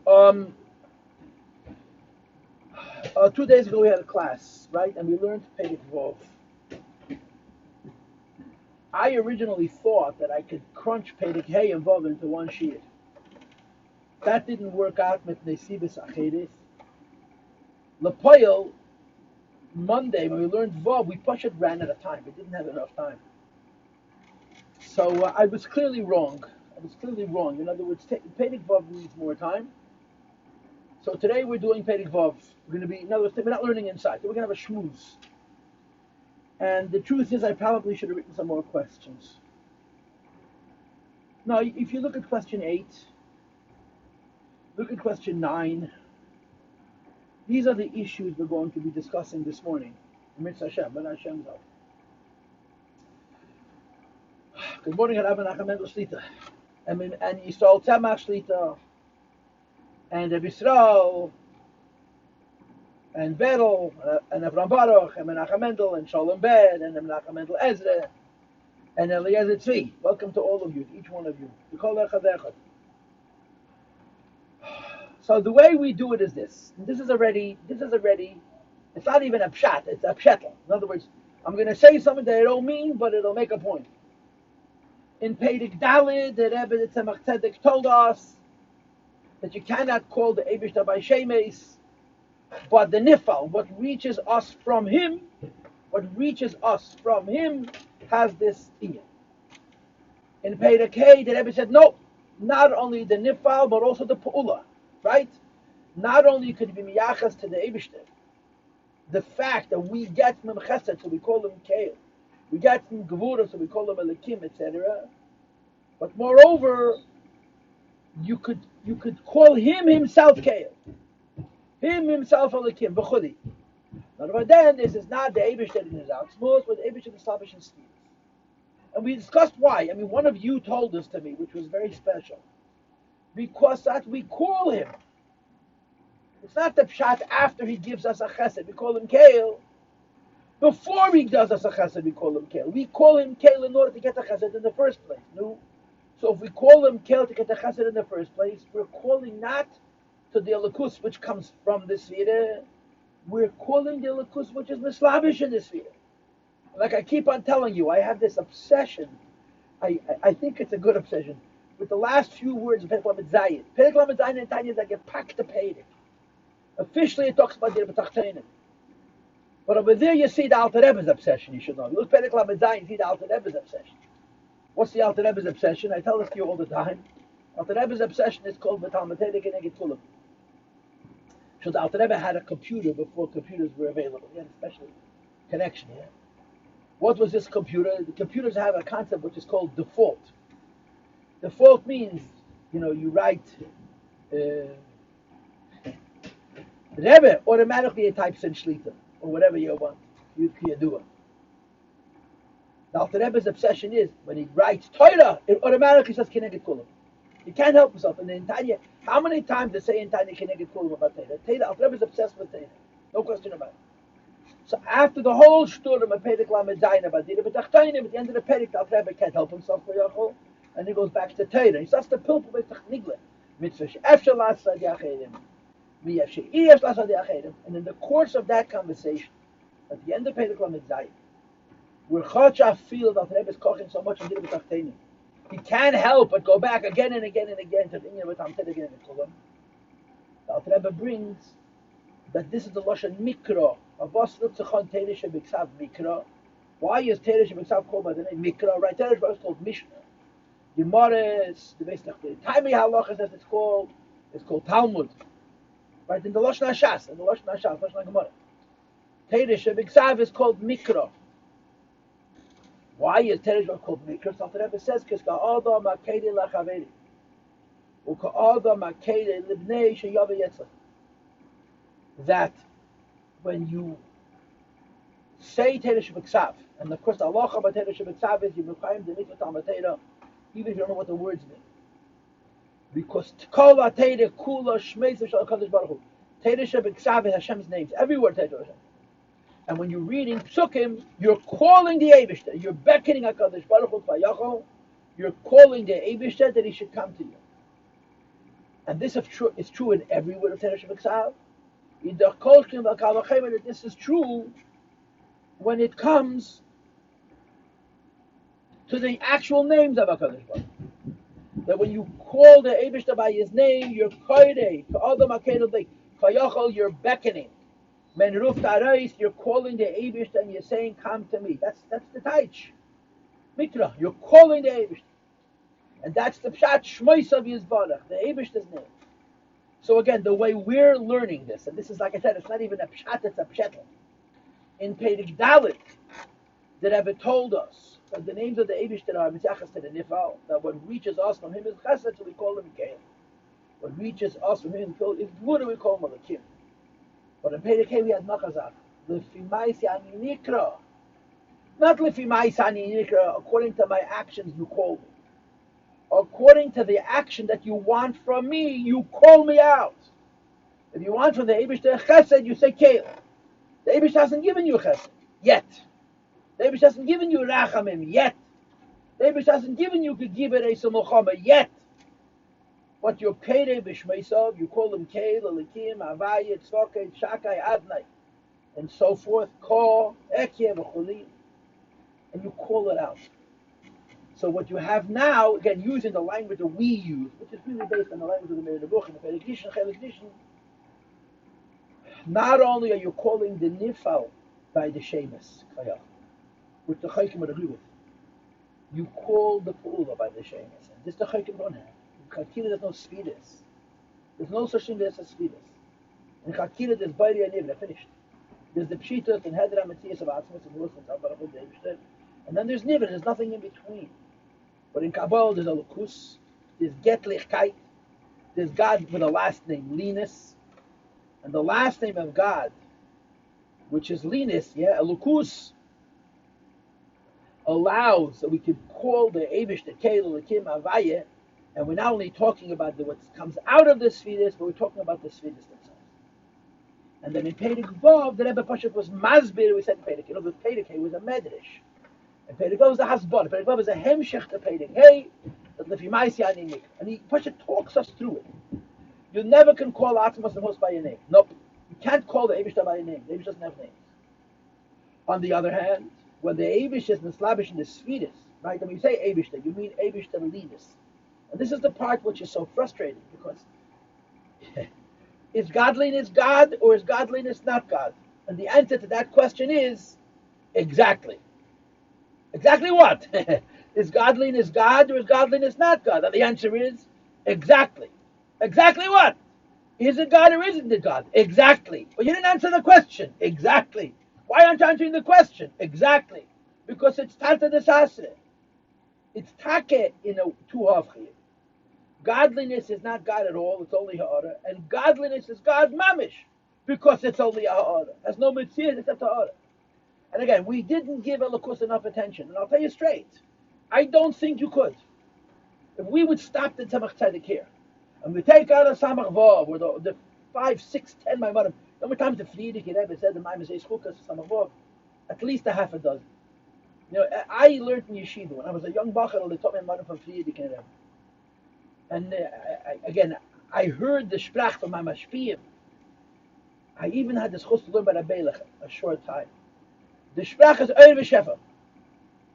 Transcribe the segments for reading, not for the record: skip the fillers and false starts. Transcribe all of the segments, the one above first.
Um, 2 days ago we had a class, right? And we learned Perek Vov. I originally thought that I could crunch Perek Hey and Vov into one sheet. That didn't work out with Nesibis Acheris. Lapoil, Monday, when we learned Vov, we ran out of time. We didn't have enough time. So I was clearly wrong. In other words, Perek Vov needs more time. So today we're doing Perek Vov. We're going to be, in other words, we're not learning inside. So we're going to have a shmooze. And the truth is, I probably should have written some more questions. Now, if you look at question 8, look at question 9, these are the issues we're going to be discussing this morning. Mitzvah Hashem, ben Hashem's help. Good morning, Rabbi Nachman Shlita. And Yisrael Tzemach Shlita. And Yisrael. And Berel, and Avram Baruch, and Menachem Mendel, and Shalom Ben, and Menachem Mendel Ezra, and Eliezer Tzvi. Welcome to all of you, each one of you. So the way we do it is this. This is already, it's not even a pshat, it's a pshetel. In other words, I'm going to say something that I don't mean, but it'll make a point. In Perek Daled, the Rebbe Tzemach Tzedek told us that you cannot call the Eibishter by Shemes, but the nifal, what reaches us from him, has this inyan. In Perek Hey, the Rebbe said, no, not only the nifal, but also the pu'ula, right? Not only could it be miyachas to the Eibishter, the fact that we get from chesed, so we call him keil, we get from gevura, so we call him elikim, etc. But moreover, you could call him himself keil. Him himself Elikim, b'chudi. But then this is not the Eibishter in his outsmos, but the Eibishter the Slavish and Steve. And we discussed why. I mean, one of you told this to me, which was very special. Because that we call him. It's not the pshat after he gives us a chesed. We call him Keil. Before he does us a chesed, we call him Keil. We call him Keil in order to get the chesed in the first place. No? So if we call him Keil to get the chesed in the first place, we're calling not to the Elikus which comes from the Sfira, we're calling the Elikus which is Mislavish in the Sfira. Like I keep on telling you, I have this obsession. I think it's a good obsession with the last few words of Perek Lamed Zayin. Perek Lamed Zayin and Tanya that get packed to Perek. Officially, it talks about the Rebbe. But over there, you see the Alter Rebbe's obsession. You should know. You look Perek Lamed Zayin, you see the Alter Rebbe's obsession. What's the Alter Rebbe's obsession? I tell this to you all the time. Alter Rebbe's obsession is called V'Talmud Torah Keneged Kulam. So the Alter Rebbe had a computer before computers were available. He had a special connection here. What was this computer? The computers have a concept which is called default. Default means, you write Rebbe, automatically it types in Shlita, or whatever you want. You do it. The Alter Rebbe's obsession is, when he writes Torah, it automatically says Keneged Kulam. He can't help himself. And in Tanya, how many times they say in Tanya Keneged Kulam about Torah? Alter Rebbe is obsessed with Torah. No question about it. So after the whole shturim of Perek Lamed Zayin about Dira B'Tachtainim, at the end of the Perek, the Alter Rebbe can't help himself for Yachol, and he goes back to Torah. He starts to pilpul with Tachnigla. Mitzvah She'efshel La'asad Yachedim. V'yef She'iyef La'asad Yachedim. And in the course of that conversation, at the end of Perek Lamed Zayin, where Chachaf feels that Alter Rebbe is koching so much in Dira B'Tachtainim, he can't help but go back again and again and again to the Inyan with Tamted again in Kulam. The Alter Rebbe brings that this is the Lashon Mikra. Avos Rutzachon Torah Shebiksav Mikra. Why is Torah Shebiksav called by the name Mikra? Right, Torah is called Mishnah. Gemaras, the base Taimi Halachas as it's called Talmud. Right, in the Lashon Hashas, Lashon Gemara. Torah Shebiksav is called Mikra. Why is Torah called Mikra? So the Rebbe says, "Because ka'adam makede lachaveri, u'ka'adam makede libnei sheyav yetzach." That when you say Torah Shebiksav, and of course the halacha about Torah Shebiksav is you mekayim the mitzvah Talmud Torah, even if you don't know what the words mean, because kol ha'Torah kula shmeisav shel Hakadosh Baruch Hu. Torah Shebiksav is Hashem's names. Every word Torah Hashem. And when you're reading Psukim, you're calling the Eibishter. You're beckoning HaKadosh Baruch Hu Vayachol. You're calling the Eibishter that he should come to you. And this is true in every word of Teresh B'Ksav. This is true when it comes to the actual names of HaKadosh Baruch Hu. That when you call the Eibishter by his name, you're koidei, you're beckoning. Men ruf tarais, you're calling the Eibishter and you're saying, come to me. That's the taich. Mikra, you're calling the Eibishter. And that's the pshat shmois of Yizbarach, the Eibishter's name. So again, the way we're learning this, and this is, like I said, it's not even a pshat, it's a pshetl. In Perek Dalet, the Rebbe told us that the names of the Eibishter are mitzachas to the nifal, that what reaches us from him is chesed, so we call him Keil. What reaches us from him is gvura, we call him Malakim. But in Perek Hey we had machazak, l'fimais ani nikra. Not l'fimais ani nikra, according to my actions you call me. According to the action that you want from me, you call me out. If you want from the Eibishter chesed, you say Keil. The Eibishter hasn't given you chesed yet. The Eibishter hasn't given you rachamim yet. The Eibishter hasn't given you gegibur eisel mochama yet. But you're keirei b'shmeisav, you call him Keil, Elikim, Avayit, Tzvokei, Shakai, Adnai, and so forth. Ko, Ekye, v'chulim, and you call it out. So what you have now, again, using the language that we use, which is really based on the language of the Meir Nebuch and the Perek Rishon, Chelik Rishon, not only are you calling the nifal by the shemus, which the chaykim would agree with, you call the pu'ula by the shemus, and this the chaykim don't have. In Chakira there's no svidus. There's no such thing as a svidus. In Chakira there's Bairi and Nivra, finished. There's the Pshitas and Hedra Matthias of Atzmas and Muslims, and then there's Nivra, there's nothing in between. But in Kabbalah there's a Lukus, there's Getlichkeit, there's God with a last name, Linus, and the last name of God, which is Linus, a Lukus, allows that we can call the Eibishter Keil, Elikim, Avayeh, and we're not only talking about what comes out of the Svidus, but we're talking about the Svidus themselves. And then in Perek Vav, the Rebbe Pashat was Masbir, we said Perek, the Perek Hey was a Medrash. And Perek Vav was a Hasbara. Perek Vav is a Hemshech to Perek Hey, that the Fimaisi Ani. And he Pashat talks us through it. You never can call Atmos and Host by your name. Nope. You can't call the Eibishter by your name. The Eibishter doesn't have names. On the other hand, when the Eibish is mislabish in the Svidus, right? When you say Eibishter, you mean Eibishter Linus. And this is the part which is so frustrating, because is godliness God or is godliness not God? And the answer to that question is exactly. Exactly what? Is godliness God or is godliness not God? And the answer is exactly. Exactly what? Is it God or isn't it God? Exactly. Well, you didn't answer the question. Exactly. Why aren't you answering the question? Exactly. Because it's Tata Desasre. It's Take in a two-half here. Godliness is not God at all, it's only Ha'ara. And godliness is God mamish, because it's only Ha'ara. There's no mitzvah except Ha'ara. And again, we didn't give Elokus enough attention. And I'll tell you straight, I don't think you could. If we would stop the Tzemach Tzedek here, and we take out a Samach Vav, or the 5, 6, 10 Maimarim, how many times the Friedrich Rebbe said the Maimon Zeis Chukas, Samach Vav? At least a half a dozen. You know, I learned in Yeshiva, when I was a young Bachar, they taught me Maimarim from Friedrich Rebbe. And I heard the sprach from my mashpiyim. I even had this chus to learn by the Beilach a short time. The sprach is Eir V'Shefa.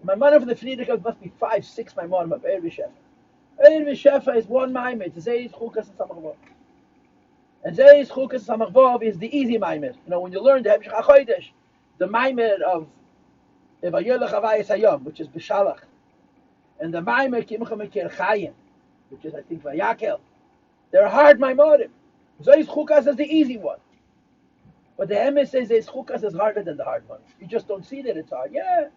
My mother from the Friedrich must be 5, 6 my mother of Eir V'Shefa. Eir V'Shefa is one maimer. It's Zeis, Chukas, and Samach Vav. And Zeis, Chukas, and Samach Vav is the easy maimer. You know, when you learn the Hemshech HaChodesh, the maimer of Evayelech Havayis Hayom, which is B'Shalach, and the maimer Kimcha Mekir Chayim, which is, I think, Vayakel. They're hard Maimorim. Zeis Chukas is the easy one. But the Emes says Zeis Chukas is harder than the hard ones. You just don't see that it's hard. Yeah,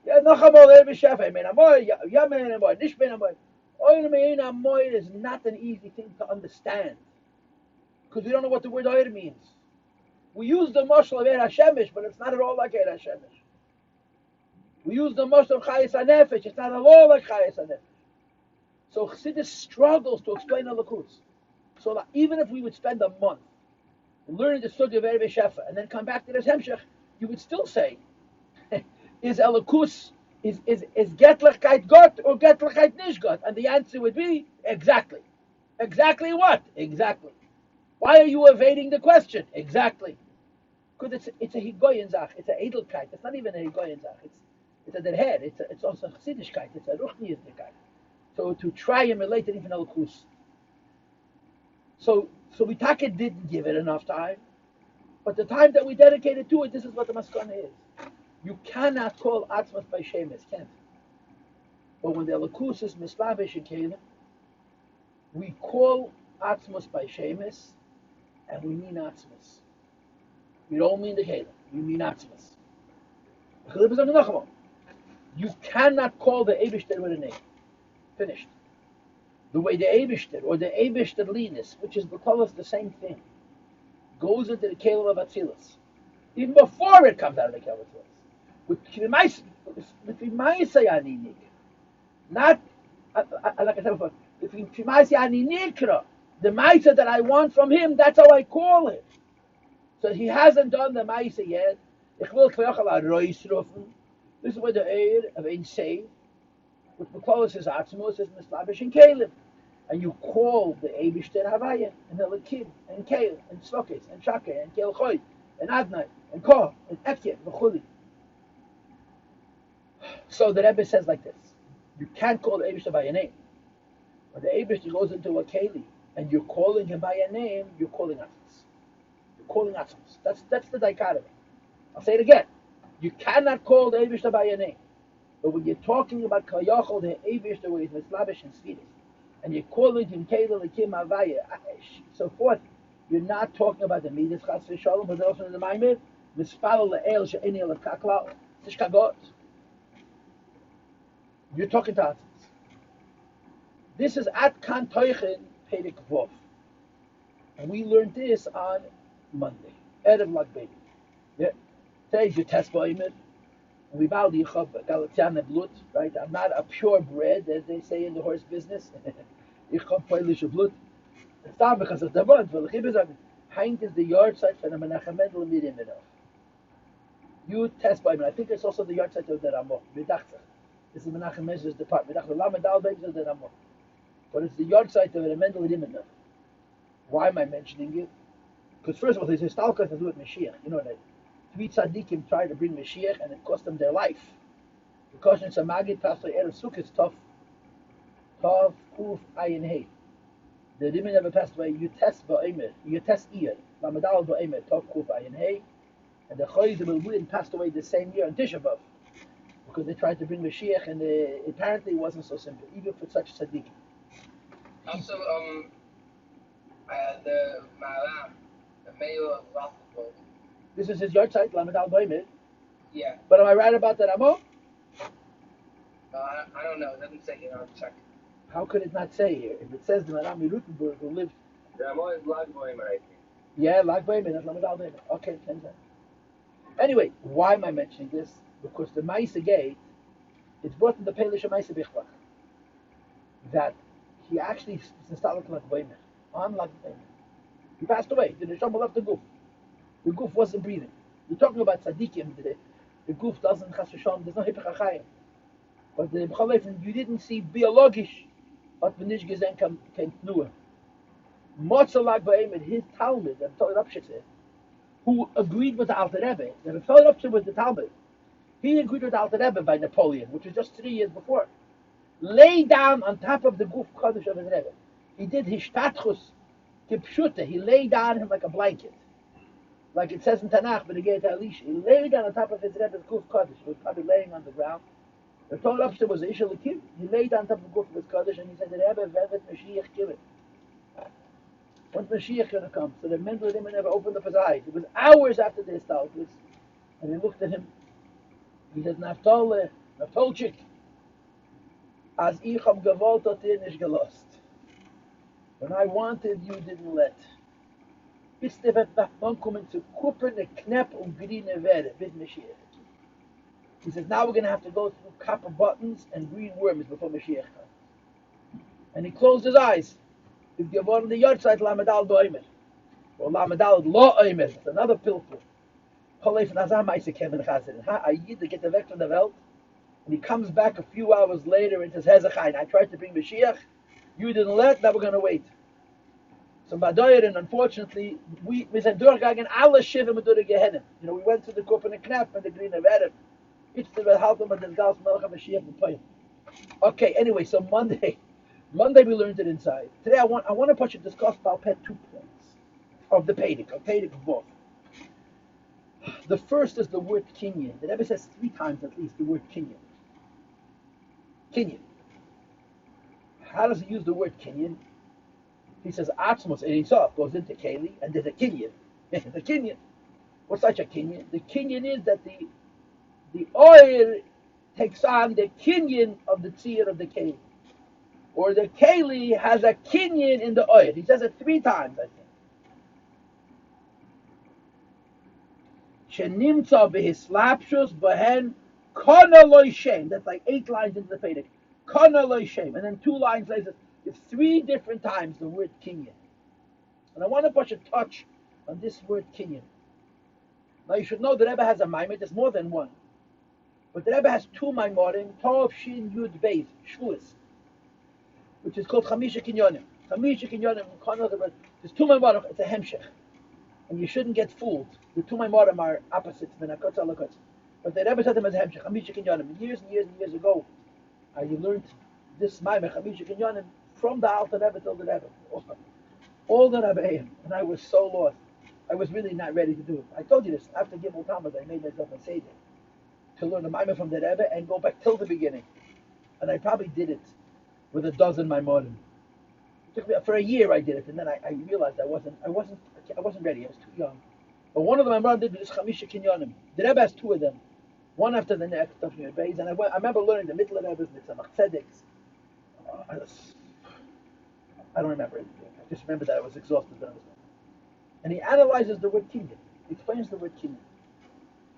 Nachamol Eir B'Shefa, Mein Amoy, Yamen Amoy, Nishben Amoy. Oir Mein Amoy is not an easy thing to understand, because we don't know what the word Oir means. We use the Moshel of Eir HaShemesh, but it's not at all like Eir HaShemesh. We use the Moshel of Chayes HaNefesh, it's not at all like Chayes HaNefesh. So Chassidus struggles to explain Elokus. So that even if we would spend a month learning the study of Erev Shefa and then come back to this Hemshech, you would still say, is Elokus, is Getlichkeit Gott or Getlichkeit nicht Gott? And the answer would be, exactly. Exactly what? Exactly. Why are you evading the question? Exactly. Because it's a higoyen zach. It's a edelkeit. It's not even a higoyen zach. It's a derher. It's also chassidishkeit. It's a ruchniisdigkeit. So to try and relate it even elokus. So Vitaka didn't give it enough time, but the time that we dedicated to it, this is what the maskana is. You cannot call atzmas by shemes, can't. But when the elokus is mislavish and kelim, we call atzmas by shemes, and we mean atzmas. We don't mean the kelim. We mean atzmas. You cannot call the Eibishter with a name. Finished. The way the Eibishter or the Eibishter Linus, which is because the same thing, goes into the Kelim of Atzilus, even before it comes out of the Kelim of Atzilus. With Fimaisa Yaninik. Not, like I said before, with Fimaisa Yaninikra, the Maisa that I want from him, that's how I call it. So he hasn't done the Maisa yet. Ich will Kvechal HaRois rufen. This is where the Eir of Ein Seif, which Beklolis is Atzmos, is Mislabish and Caleb. And you call the Eibishter Havaya, and Elikim, and Kale, and Svokes, and Shake, and Kel Choy, and Adnai, and Koh, and Efke, and Chuli. So the Rebbe says like this: you can't call the Eibishter by a name. When the Eibishter goes into a Keli, and you're calling him by a name, you're calling Atzmos. You're calling Atzmos. That's the dichotomy. I'll say it again. You cannot call the Eibishter by a name. But when you're talking about Kayachol, the Eibishter, where he's Mislabish and Svidis, and you're calling him Kela, Lekim, Havaya, so forth, you're not talking about the Midas Chas V'Shalom, but also in the Maimed, Mispalo Le'el She'eni Elav Kakla, Tishkagot. You're talking to us. This is At Kan Toichen Perek Vov. And we learned this on Monday, Erev Lag Baby. Yeah. Today's your test Boimer. And we bow the Yichov Galatiana Blut, right? I'm not a purebred, as they say in the horse business. Yichov Poilish Blut. It's not because of the blood, but the Chibis Hank is the yard site for the Menachem Mendel and Miriam Enoch. You test by me. I think it's also the yard site of the Ramah. This is Menachem Mendel's department. But it's the yard site of the Mendel and Miriam. Why am I mentioning it? Because first of all, there's a stalker to do with Mashiach. You know that. Three tzaddikim tried to bring Mashiach, and it cost them their life. Because it's a Magid Pastor Erev Sukkot, it's tough. Tav Kuf Ayin Hey. The Rimon never passed away. You test Ba'emer. You test Iyar. Lamadal Ba'emer. Tav Kuf Ayin Hey. And the Choyz of Elwin passed away the same year on Tisha B'Av. Because they tried to bring Mashiach, and apparently it wasn't so simple, even for such tzaddikim. Also, the Maram, the mayor of Rockford. This is his yard site, Lamadal Ba'emer. Yeah. But am I right about that, Amo? I don't know. It doesn't say here. I'll check. How could it not say here? If it says the Marami Rutenburg who lived. The Amo is Lag Boimer, I think. Yeah, Lag Ba'emer, that's Lamadal Ba'emer. Okay, same time. Anyway, why am I mentioning this? Because the Maisa Gate, it's brought in the Pelish of Maisa Bichbach, that he actually installed Lag Ba'emer, on Lag Ba'emer. He passed away. The Neshama left the goof. The goof wasn't breathing. You're talking about tzaddikim. The goof doesn't chas v'shalom. There's no hipach hachayim. But the b'chalefen, you didn't see biologisch, but v'nish gezen kein tnuah. Motza Lag Ba'emer, his Talmud, the Torah Rapshitze, who agreed with the Alter Rebbe. The Torah Rapshitze was the Talmud. He agreed with the Alter Rebbe by Napoleon, which was just 3 years before. Lay down on top of the goof kodesh of his Rebbe. He did his shtatchus kipshuta. He lay down him like a blanket. Like it says in Tanakh, but again, Elisha, he lay down on top of his Rebbe's Guf Kodesh. He was probably laying on the ground. The Torah Upshur was Ishal Akim. He laid down on top of the Guf of his Kodesh and he said, Rebbe, Vevet Mashiach Kivet. When's Mashiach going to come? So the Mendel Rimmer never opened up his eyes. It was hours after they started. And he looked at him. He said, Naftolchik, as ich hab gewollt, hat nicht gelost. When I wanted, you didn't let. Bis der wird nach man kommen zu kupperne Knepp und grüne Werde, bis Mashiach. He says, now we're going to have to go through copper buttons and green worms before Mashiach comes. And he closed his eyes. If you want the yard site, Lamadal Doimer. Or Lamadal Lo Oimer. It's another pilfer. Cholei von Azam Eise Kevin Chazer. A Yid to get the weg from the Welt. And he comes back a few hours later and says, Hezechain, I tried to bring Mashiach. You didn't let, now we're going to wait. So Badoyer, unfortunately, we said durchgegangen alle Shiva mit durch Gehennen. You know, we went to the Kuppen and Knapp and the Green of Erev. It's the Haltam and the Gals Melech HaMashiach B'Payim. Okay, anyway, so Monday we learned it inside. Today I want to discuss about 2 points of the Pedic, of both. The first is the word Kinyan. The Rebbe says 3 times at least the word Kinyan. Kinyan. How does he use the word Kinyan? He says Atzmos Erisov goes into Keli, and there's a Kinyan. The Kinyan. What's such a Kinyan? The Kinyan is that the oil takes on the Kinyan of the tzir of the Keli. Or the Keli has a Kinyan in the oil. He says it 3 times, I think. Shenimtza behislapshus behen kana loy shem. That's like 8 lines into the Pedic. Kana loy shem. And then 2 lines later, it's 3 different times the word Kinyan. And I want to put a touch on this word Kinyan. Now you should know the Rebbe has a Maimed, there's more than one. But the Rebbe has 2 Maimorim, Tov Shin Yud Beis, Shvuas, which is called Chamisha Kinyonim. Chamisha Kinyonim, there's 2 Maimorim, it's a Hemshech. And you shouldn't get fooled. The 2 Maimorim are opposites, Benakotz Alakotz. But the Rebbe said them as a Hemshech, Chamisha Kinyonim. Years and years and years ago, I learned this Maimed, Chamisha Kinyonim, from the Alter Rebbe till the Rebbe. All the Rebbeim, and I was so lost. I was really not ready to do it. I told you this, after Gimel Talmud, I made myself a Seder to learn the Maimon from the Rebbe and go back till the beginning. And I probably did it with a dozen Maimonim. It took me, for a year I did it, and then I realized I wasn't ready, I was too young. But one of the Maimonim did this Chamisha Kinyonim. The Rebbe has 2 of them, one after the next, and I remember learning the Middle Rebbe's, the Tzemach Tzedek's. I don't remember anything. I just remember that I was exhausted when I was there. And he analyzes the word Kinyan. He explains the word Kinyan.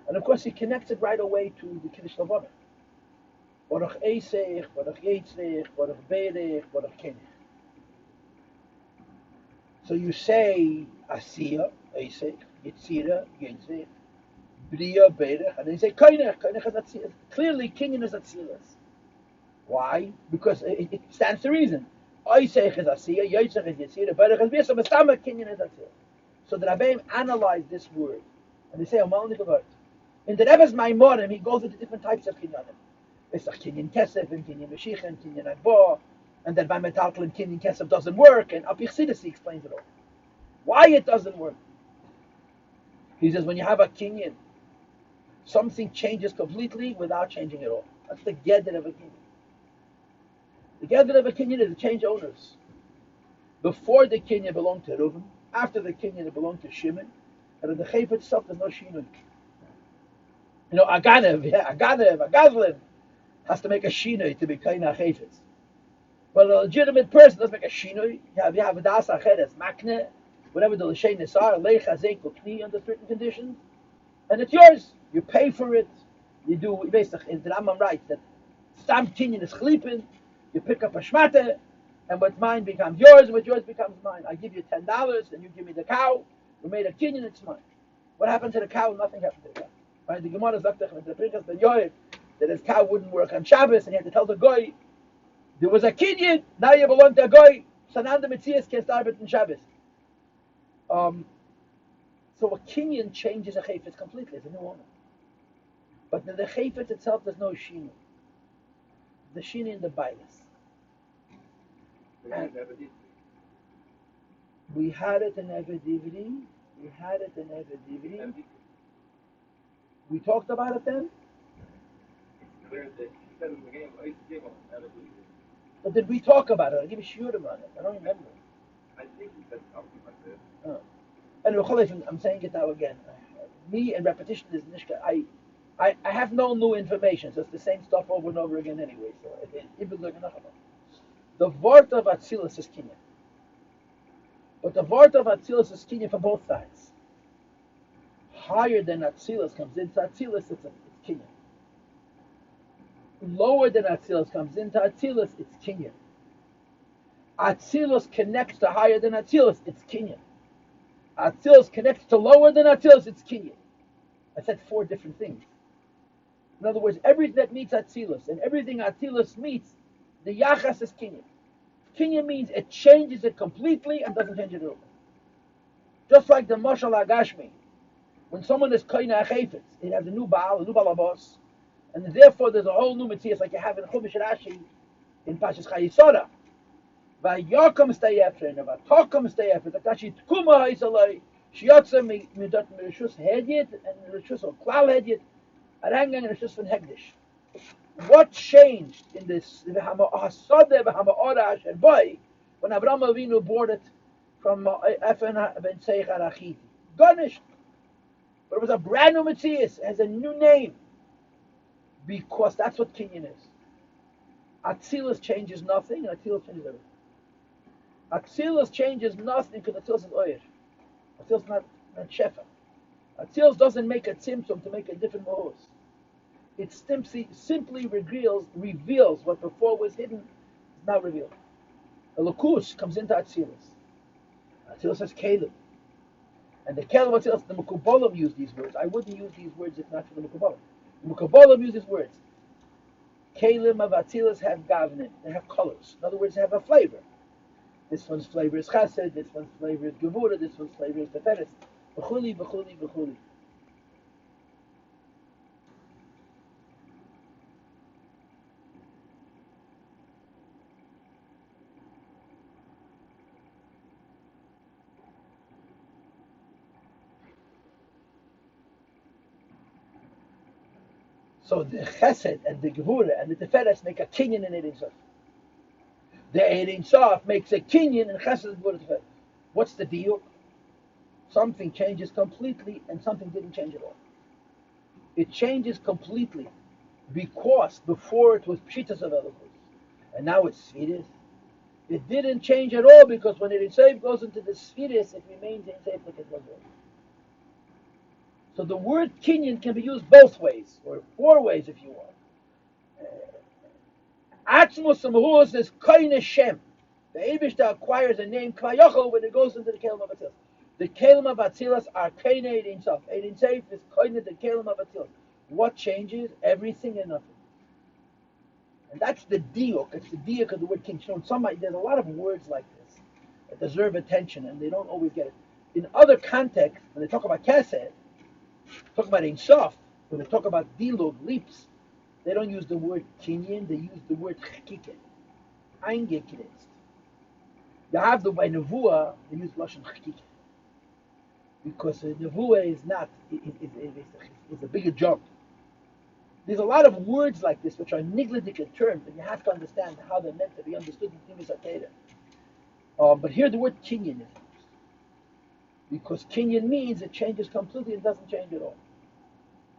And of course he connects it right away to the Kiddush Lavavim. Baruch Eisech, Baruch Yetzrech, Baruch Berech, Baruch Kenech. So you say Asiya, Eisech, Yetzira, Yetzrech, Bria, Berech, and then you say Kenech. Kenech is Atzilus. Clearly Kinyan is Atzilus. Why? Because it stands to reason. Eisech is Asiya, Yetzrech is Yetzira, Berech is Bria, so Mestama Kinyan is Atzilus. So the Rabbeim analyze this word, and they say, in the Rebbe's Maimorim, he goes into different types of Kinyanim. It's like Kinyan Kesef, and Kinyan Meshiach, and Kinyan Agbo, and then by Metalkel and Kinyan Kesef doesn't work, and Apich Sidis explains it all. Why it doesn't work? He says, when you have a Kinyan, something changes completely without changing at all. That's the Geder of a Kinyan. The Geder of a Kinyan is to change owners. Before the Kinyan belonged to Reuven, after the Kinyan it belonged to Shimon, and in the Chayf itself there's no Shinun. You know, a Gazlin has to make a Shinui to be Kaina Chayfetz. But a legitimate person doesn't make a Shinui. You have a Das Acheres, Makne, whatever the L'Shenis are, Lech Hazek Kni under certain conditions, and it's yours. You pay for it. You do, basically, the Rambam writes that Stam Kinyan is Chlipin, you pick up a Shmate, and what's mine becomes yours, and what yours becomes mine. I give you $10, and you give me the cow. We made a Kinyan, it's mine. What happened to the cow? Nothing happened to the cow. Right? The Gemara sagt with the Pinchas ben Yoed that his cow wouldn't work on Shabbos, and he had to tell the Goy, there was a Kinyan, now you belong to a Goy, Sananda Metzias can't start it in Shabbos. So a Kinyan changes a Chayfetz completely, it's a new owner. But in the Chayfetz itself, there's no Shinu. The Shinu in the Bailas. We had it in Evedivri. We talked about it then? But did we talk about it? I'll give you a shiurim on it. I don't remember. I think you said something like that. Anyway, I'm saying it now again. Me and repetition is nishka. I have no new information, so it's the same stuff over and over again anyway. So it was like enough of it. The word of Atzilus is Kinyan. But the word of Atzilus is Kinyan for both sides. Higher than Atzilus comes into Atzilus, it's Kinyan. Lower than Atzilus comes into Atzilus, it's Kinyan. Atzilus connects to higher than Atzilus, it's Kinyan. Atzilus connects to lower than Atzilus, it's Kinyan. I said 4 different things. In other words, everything that meets Atzilus and everything Atzilus meets, the Yachas is Kinyan. Kinyan means it changes it completely and doesn't change it at all. Just like the Mashal Agashmi. When someone is Kaina Chayfetz, it has a new Balabos, and therefore there's a whole new Metzias like you have in Chumash Rashi in Pashas Chayisora. Vayakam stay after and Vatakom stay after. Takashi Tkuma Haisalai, Shiatza Midot Rishus Hedyet and Rishus or Klal Hedyet, Arangang and Rishus van Hegdish. What changed in this when Abraham Avinu bought it from Efen ben Seich Arachiti? Garnished. But it was a brand new Metzias. It has a new name. Because that's what Kinyan is. Atzilus changes nothing, and Atzilus changes everything. Atzilus changes nothing because Atzilus is Oyer. Atzilus is not Shefa. Atzilus doesn't make a tzimtzum to make a different mohos. It simply reveals what before was hidden is now revealed. A Lakus comes into Atzilus. Atzilus has Caleb. And the Caleb Atzilus, the Mekubalim use these words. I wouldn't use these words if not for the Mekubalim. The Mekubalim use these words. Caleb of Atzilus have Gavnin. They have colors. In other words, they have a flavor. This one's flavor is Chesed. This one's flavor is Gevura. This one's flavor is Teferes. B'chuli, b'chuli, b'chuli. So the Chesed and the Gevura and the Teferes make a Kinyan in Ein Sof. The Ein Sof makes a Kinyan in Chesed and Gevura Teferes. What's the deal? Something changes completely and something didn't change at all. It changes completely because before it was Pshitas of Elokus and now it's Sfiris. It didn't change at all because when Ein Sof goes into the Sfiris, it remains Ein Sof like it was. So the word Kinyan can be used both ways, or four ways if you want. Atzmos Samhus is Koine Shem. The Eibishter acquires a name Kvayachol when it goes into the Kelim of Atzilus. The Kelim of Atzilus are Koine Ein Sof. Ein Sof is Koine the Kelim of Atzilus. What changes? Everything and nothing. And that's the diuk. It's the diuk of the word Kinyan. There's a lot of words like this that deserve attention, and they don't always get it. In other contexts, when they talk about Kesed, talk about Ein Sof, when they talk about dilug, leaps, they don't use the word Kinyan, they use the word Chakike. Eingekritzt. You have the by Nevuah, they use Lashon Chakike. Because Nevuah is not, it's a bigger jump. There's a lot of words like this which are niggardike terms, and you have to understand how they're meant to be understood in Mitzvas Hatefilla. But here the word Kinyan is used. Because Kinyan means it changes completely and doesn't change at all.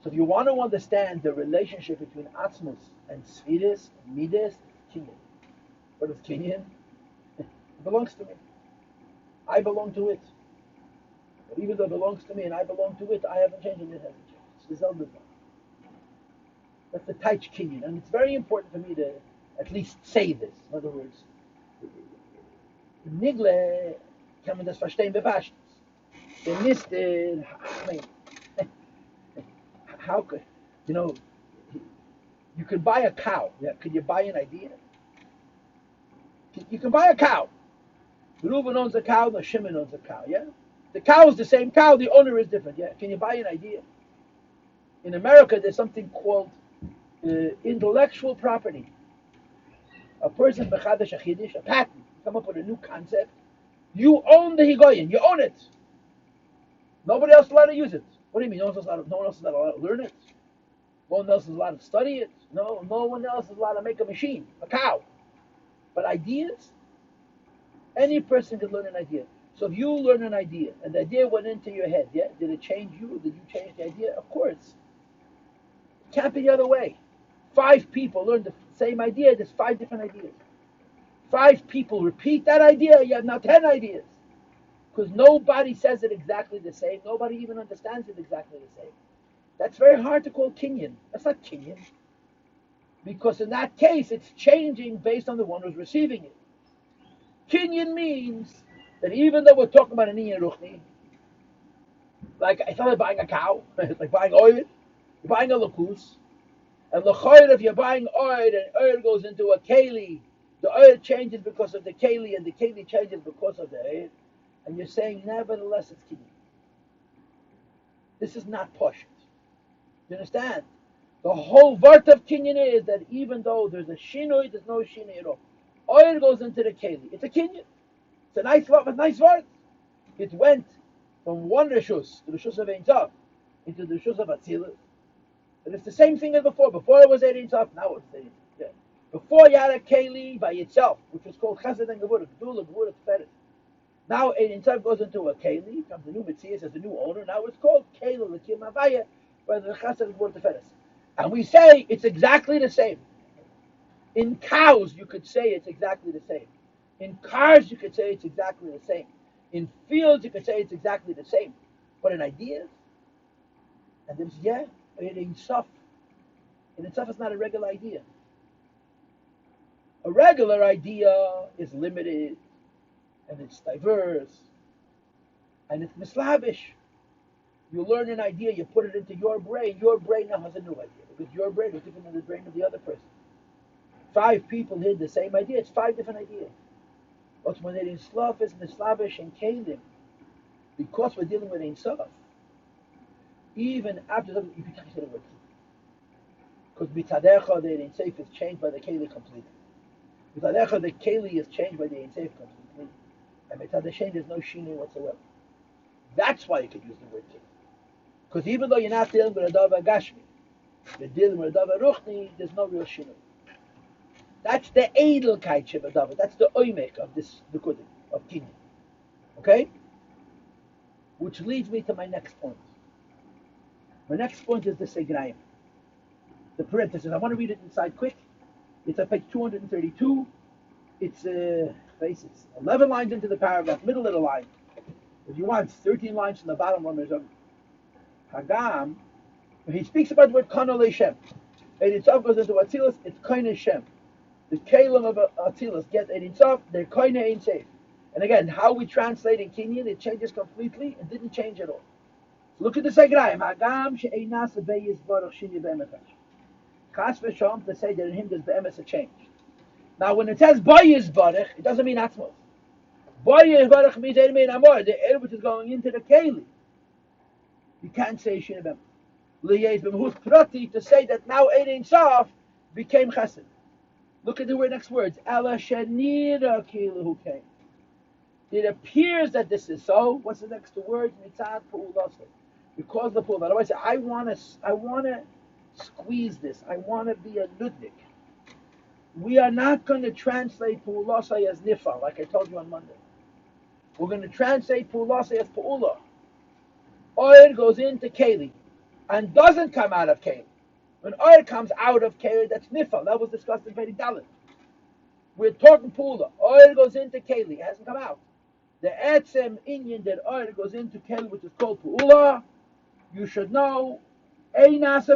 So if you want to understand the relationship between Atzmus and Sfiris, and Midas, Kinyan. What is Kinyan? It belongs to me. I belong to it. But even though it belongs to me and I belong to it, I haven't changed and it hasn't changed. It's the Zelda. That's the Taich Kinyan. And it's very important for me to at least say this. In other words, Nigle kann man das verstehen bepasst. The Mr. I mean, how could, you could buy a cow. Yeah, could you buy an idea? You can buy a cow. Reuben owns a cow, the Shimon owns a cow, yeah? The cow is the same cow, the owner is different, yeah? Can you buy an idea? In America, there's something called intellectual property. A person, a patent, come up with a new concept. You own the Higoyin, you own it. Nobody else is allowed to use it. What do you mean? No one else is allowed to learn it? No one else is allowed to study it? No one else is allowed to make a machine, a cow. But ideas? Any person can learn an idea. So if you learn an idea, and the idea went into your head, yeah? Did it change you? Did you change the idea? Of course. It can't be the other way. 5 people learn the same idea, there's 5 different ideas. 5 people repeat that idea, you have now 10 ideas. Because nobody says it exactly the same. Nobody even understands it exactly the same. That's very hard to call Kinyan. That's not Kinyan. Because in that case, it's changing based on the one who's receiving it. Kinyan means that even though we're talking about an Inyan Ruchni, like it's not like buying a cow, it's like buying oil, you're buying a lakus, and l'chayr if you're buying oil and oil goes into a keli The oil changes because of the keli, and the keli changes because of the oil. And you're saying, nevertheless, it's kinyan. This is not posh. You understand? The whole vart of kinyan is that even though there's a shinoi, there's no shinoi at all. Oil goes into the keli. It's a kinyan. It's a nice vart. It went from one rishus, the rishus of Ein Tov, into the rishus of Atzilus. But it's the same thing as before. Before it was Ein Tov, now it's Ein Tov. Yeah. Before you had a keli by itself, which was called Chesed and Gevurah, Gdula, Gevurah, Teferet. Now Ein Tov goes into a keli, comes the new Metzias as the new owner. Now it's called Keli L'Kim Havaya, by the Chesed and Gevurah, Teferet. And we say it's exactly the same. In cows, you could say it's exactly the same. In cars, you could say it's exactly the same. In fields, you could say it's exactly the same. But in ideas, and there's, it ain't soft. And itself is not a regular idea. A regular idea is limited, and it's diverse, and it's mislavish. You learn an idea, you put it into your brain now has a new idea, because your brain is different than the brain of the other person. 5 people had the same idea, it's 5 different ideas. But when it is sloth is mislavish and kalim, because we're dealing with Ein Sof, even after that, you can't say the word. Because bitadecha, the Ein Sof is changed by the keli completely. Bitadecha, the keli is changed by the Ein Sof completely. And bitadeshen, there's no shini whatsoever. That's why you could use the word keli. Because even though you're not dealing with a davar gashmi, you're dealing with a davar ruchni, there's no real shini. That's the edelkeit shebadavar. That's the oimek of this nekudim of kinyan. Okay? Which leads me to my next point. My next point is the segrayim. The parenthesis. I want to read it inside quick. It's on page 232. It's 11 lines into the paragraph, middle of the line. If you want, 13 lines from the bottom one. There's a Hagam. He speaks about the word Kana Shem. And itself goes into Atzilus, it's Kana Shem. The Kalim of Atzilus get Ein Sof, they're Kana Ein Sof. And again, how we translate in Kinyan, it changes completely. It didn't change at all. So look at the Segrayim. Hagam she'einas be'ez baruch shinya be'emes. Chas v'sham to say that in him there's be'emes a change. Now, when it says Bayis Baruch, it doesn't mean Atzmos. Bayis Baruch means Ein Amor, the air which is going into the Keli. You can't say Shinya be'emes. Liyez b'mehus prati to say that now Ein Sof became Chesed. Look at the next words. Ela shenira kilu came. It appears that this is so. What's the next two words? Mitzad pu'ulase. Because the pu'ul. Otherwise, I want to squeeze this. I want to be a nudnik. We are not going to translate pu'ulase as nifa, like I told you on Monday. We're going to translate pu'ulase as pu'ula. Oil goes into keli and doesn't come out of keli. When oil comes out of keli, that's nifa. That was discussed in Perek Dalet. We're talking pu'ula. Oil goes into keli. It hasn't come out. The etzem inyan that oil goes into keli, which is called pu'ula, you should know. Pu'ulase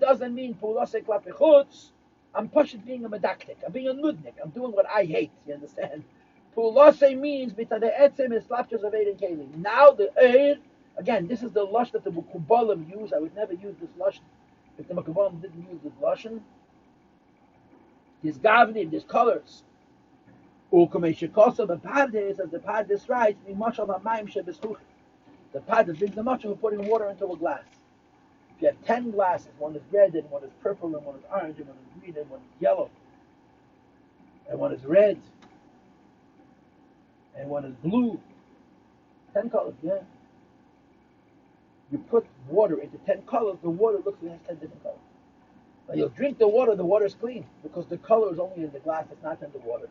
doesn't mean pu'ulase klape chutz. I'm pushing being a medaktik. I'm being a nudnik. I'm doing what I hate. You understand? Pu'ulase means bita the etzem is slapjas of eid and keli. Now the eid, again, this is the lush that the Mekubalim use. I would never use this lush if the Mekubalim didn't use this lushan. There's gavni, there's colors. The pardes, as the pardes writes, the pardes brings the much of putting water into a glass. If you have 10 glasses, one is red and one is purple and one is orange and one is green and one is yellow and one is red and one is blue. 10 colors, yeah. You put water into 10 colors, the water looks like it has 10 different colors. Now you'll drink the water is clean because the color is only in the glass, it's not in the water.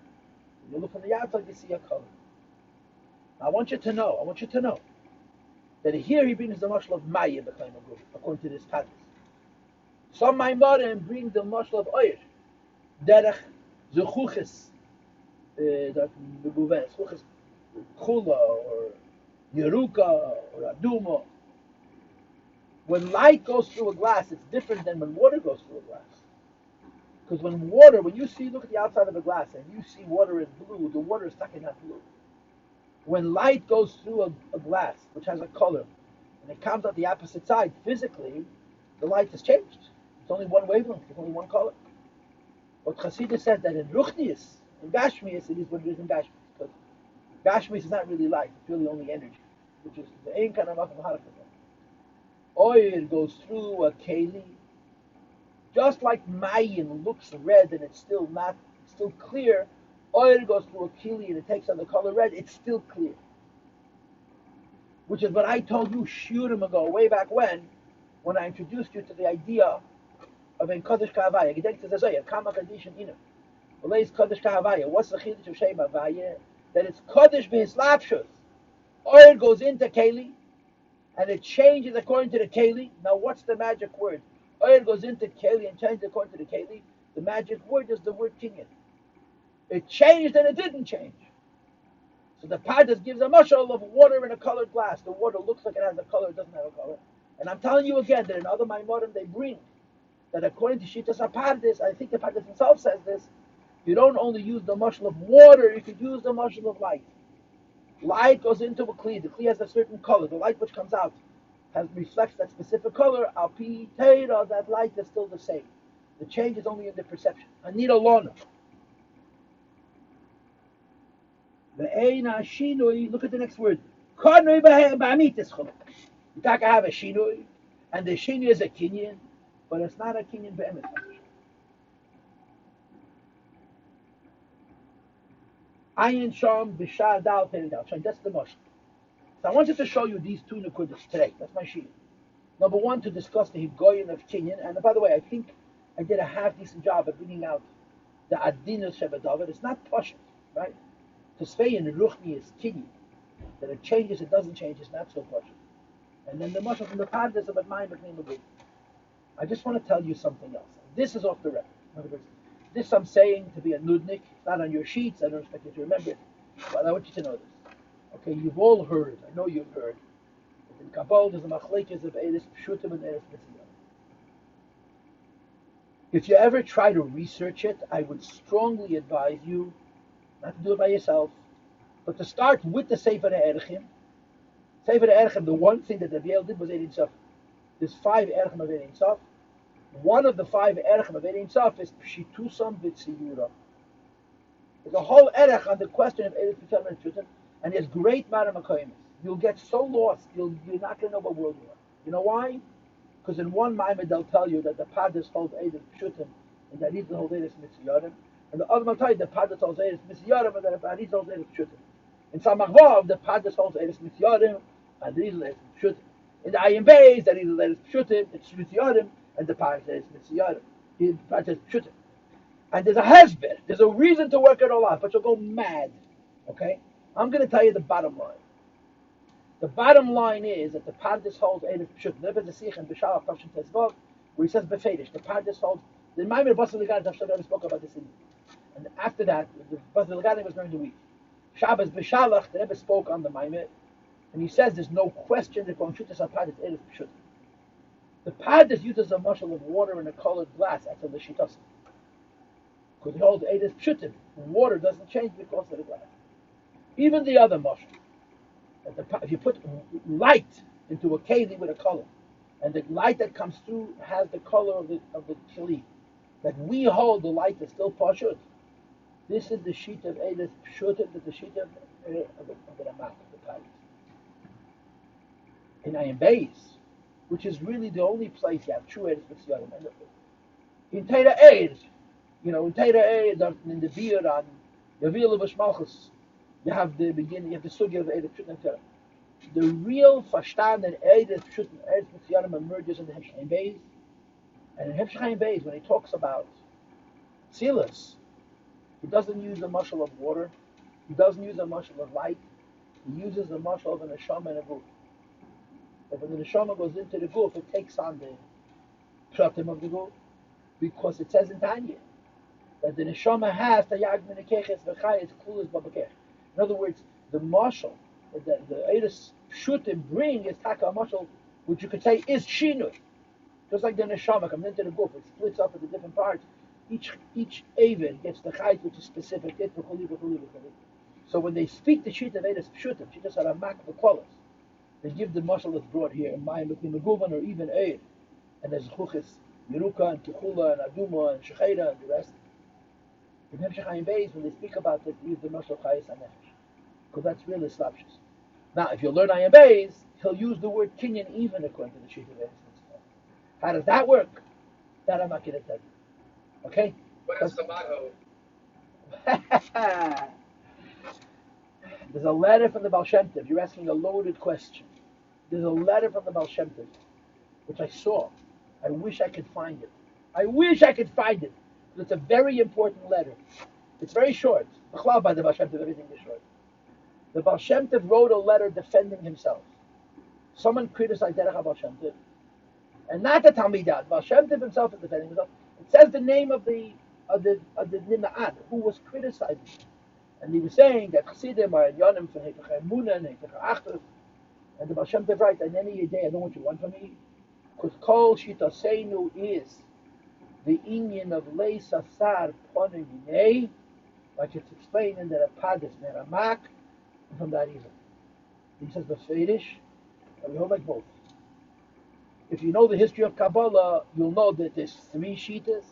You look from the outside, you see a color. Now, I want you to know that here he brings the mashal of Maya, according to this pattern. Some Maimarim bring the mashal of Oyer, Derech, Zechuches, Zechuches Chula, or Yeruka, or Aduma. When light goes through a glass, it's different than when water goes through a glass. Because when you look at the outside of a glass and you see water is blue, the water is stuck in that blue. When light goes through a glass, which has a color, and it comes out the opposite side, physically, the light has changed. It's only one wavelength. It's only one color. But Chassidus says that in Ruchnius, in Gashmius, it is what it is in Gashmius. But Gashmius is not really light. It's really only energy, which is the Ein Kana Makam Harakah. Oil goes through a keli, just like Mayin looks red and it's still clear. Oil goes through a keli and it takes on the color red. It's still clear, which is what I told you shurim ago, way back when I introduced you to the idea of ein Kodesh Ka'avaya. Gedenkt es azoya, Kama Kadishin Ina. Oleis Kodesh Ka'avaya. What's the chiddush of Shem Havaya? That it's Kodesh B'Hislapshus. Oil goes into keli, and it changes according to the keli. Now, what's the magic word? Oil goes into keli and changes according to the keli. The magic word is the word kinyan. It changed and it didn't change. So the Pardes gives a mashal of water in a colored glass. The water looks like it has a color, it doesn't have a color. And I'm telling you again that in other Maimorim they bring that according to Shitas HaPardes, I think the Pardes himself says this, you don't only use the mashal of water, you could use the mashal of light. Light goes into a kli. The kli has a certain color. The light which comes out reflects that specific color. Al pi teira, that light is still the same. The change is only in the perception. Anita lona. Ve'eina shinui. Look at the next word. Karnui ba'amitis chuluk. You talk have a shinui, and the shinui is a kinyan, but it's not a kinyan be'emet. Ayin Sham Bishar Dal Peridal. That's the most. So I wanted to show you these two nukudas today. That's my sheet. Number one, to discuss the Higoyin of Kinyan. And by the way, I think I did a half-decent job of bringing out the Adinus Shebedavid. It's not Pashut, right? To say in Ruchni is Kinyan. That it changes, it doesn't change, it's not so Pashut. And then the Mashal from the Pardes about mine between the group. I just want to tell you something else. This is off the record. In other words, this I'm saying to be a nudnik. It's not on your sheets. I don't expect you to remember it. But I want you to know this. Okay, you've all heard. I know you've heard. In Kabbalah, there's a machlekes of Eres Pshutim and Eres Mitzvah. If you ever try to research it, I would strongly advise you not to do it by yourself, but to start with the Sefer HaErechim. Sefer HaErechim, the one thing that the Biel did was Ein Sof. There's 5 Erechim of Ein Sof. One of the 5 Erechim of Ein Sof is Pshitusam B'Tziyura. There's a whole Erech on the question of Eretz Pshutim and Pshutim, and there's great Maram. You'll get so lost, you're not going to know what world you are. You know why? Because in one Maimed they'll tell you that the Pardes hold Eretz Pshutim, and that Arizal hold Eretz Mitziyarim, and the other will tell you that the Pardes holds Eretz Mitziyarim, and that the Arizal holds Eretz Pshutim. In Samachvav, the Pardes holds Eretz Mitziyarim, and the Arizal Eretz Pshutim. In the Ayin Beis, the Arizal Eretz Pshutim, it's Mitziyarim, and the Pardes Eretz Mitziyarim. The Pardes Pshutim. And there's a husband. There's a reason to work it all out, but you'll go mad. Okay? I'm going to tell you the bottom line. The bottom line is that the Pardes holds Eretz Pshutim. There's a Sikh in B'Shalach Tavshin Tezvav, where he says Befedish. The Pardes holds. The Maimer Basel Legadim Tavshin spoke about this in. And after that, the Basel Legadim was during the week. Shabbos B'Shalach, the Rebbe spoke on the Maimer, and he says there's no question that going Shutas HaPardes Eretz Pshutim. The Pardes uses a mushal of water in a colored glass after the Shitas. Because it holds Eretz Pshutim. Water doesn't change because of the glass. Even the other mushal. If you put light into a keli with a color, and the light that comes through has the color of the keli, that we hold the light is still pashut. This is the sheet of Eretz Pshutim, the sheet of the Ramak, the Pardes. In Ayin Beis, which is really the only place you have true Eretz Mitziyarim. In Teira Eid, in Teira Eid, in the beer on Yavil V'Shmalchus, you have the beginning, you have the sugya of Eretz Pshutim and Torah. The real Fashtan and Eretz Pshutim, Eretz Mitziyarim emerges in the Hemshech Haim Beis. And in Hemshech Haim Beis, when he talks about Tzilas, he doesn't use a mushal of water, he doesn't use a mushal of light, he uses a mushal of a neshama and a guf. But when the neshama goes into the guf, it takes on the pratim of the guf, because it says in Tanya that the neshama has tayag minikeches v'chayes klulas babakech. In other words, the mushal that the Eretz Pshutim bring is taka mushal, which you could say is shinui. Just like the neshama comes into the guf, it splits up into different parts. Each Avid gets the chayt which is specific. So when they speak the sheet of Eretz Pshutim, she just had a mak v'kolos. They give the mushal that's brought here in Mayim B'Kli Meguvan or even Eid, and there's chuchis Yeruka and Kichula and Aduma and Shecheira and the rest. In Hemshech Hayim Beis, when they speak about this, they use the Mashal Chayis HaNefesh, because that's really slapshus. Now, if you learn Hayim Beis, he'll use the word Kinyan even according to the Sheet of Beis. How does that work? That I'm not going to tell you. Okay? What is Sabato? There's a letter from the Baal Shem Tov. You're asking a loaded question. There's a letter from the Baal Shem Tov, which I saw. I wish I could find it. It's a very important letter. It's very short. By the Baal Shem Tov, everything is short. The Baal Shem Tov wrote a letter defending himself. Someone criticized Derech Baal Shem Tov, and not the Talmidah. Baal Shem Tov himself is defending himself. It says the name of the Nima'ad who was criticizing, and he was saying that Chassidim are Yonim for Heitach Emunah and Heitach Achdus, and the Baal Shem Tov writes, "And any day I know what you want from me, because Kol Shitaseinu is the inyan of Leis Asar Ponim Yinei, like it's explained in the Rapadas Meramak, and from that even. He says the Fedish, and we hold like both. If you know the history of Kabbalah, you'll know that there's three Shitas,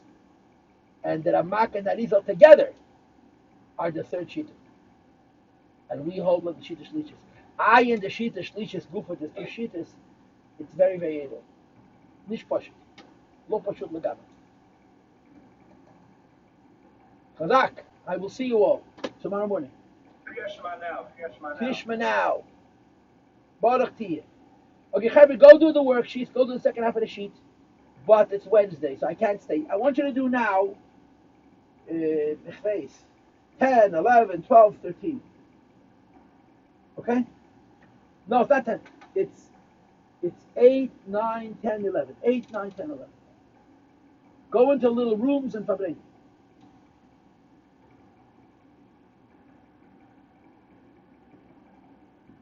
and the Ramak and Arizal together are the third Shita. And we hold like the Shita Shlishis. I in the Shita Shlishis Gufa, the two Shitas, it's very, very able. Nish Pashut. Lo Pashut Lagam. Chazak, I will see you all tomorrow morning. Kriyashma now. Baruch Tiyah. Okay, Chavi, go do the worksheets, go do the second half of the sheet, but it's Wednesday, so I can't stay. I want you to do now, 10, 11, 12, 13. Okay? No, it's not 10. It's 8, 9, 10, 11. 8, 9, 10, 11. Go into little rooms and Fabri.